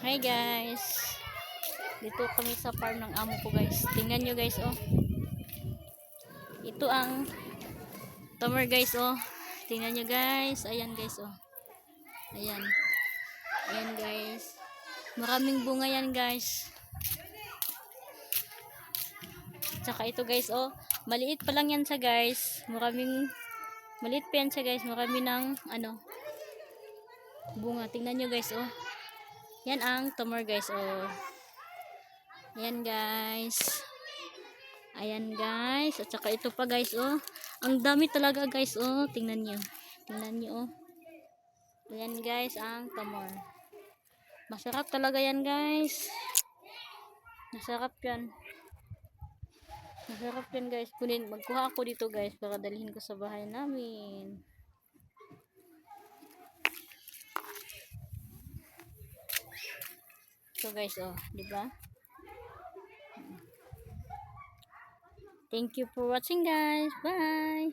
Hi guys. Dito kami sa farm ng amo ko guys. Tingnan nyo guys oh. Ito ang tomer guys oh. Tingnan nyo guys. Ayan guys oh. Ayan. Ayan guys. Maraming bunga yan guys. Tsaka ito guys oh. Maliit pa lang yan siya guys. Maliit pa yan siya guys. Marami ng bunga. Tingnan nyo guys oh. Yan ang tomer guys oh. Ayan guys. Ayan guys. At saka ito pa guys oh. Ang dami talaga guys oh. Tingnan nyo. Tingnan nyo oh. Ayan guys ang tomer. Masarap talaga yan guys. Masarap yan. Masarap yan guys. Magkuha ako dito guys para dalhin ko sa bahay namin. So guys oh. Diba? Thank you for watching guys. Bye.